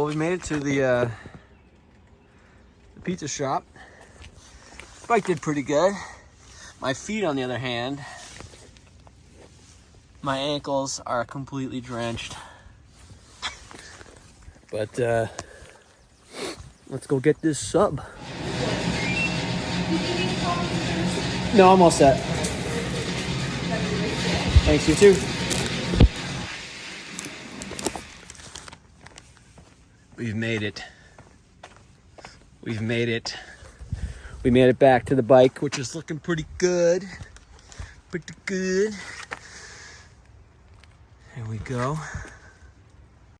well, we made it to the pizza shop. Bike did pretty good. My feet, on the other hand, my ankles are completely drenched. But let's go get this sub. No, I'm all set. Thanks, you too. We've made it. We've made it. We made it back to the bike, which is looking pretty good. Pretty good. Here we go.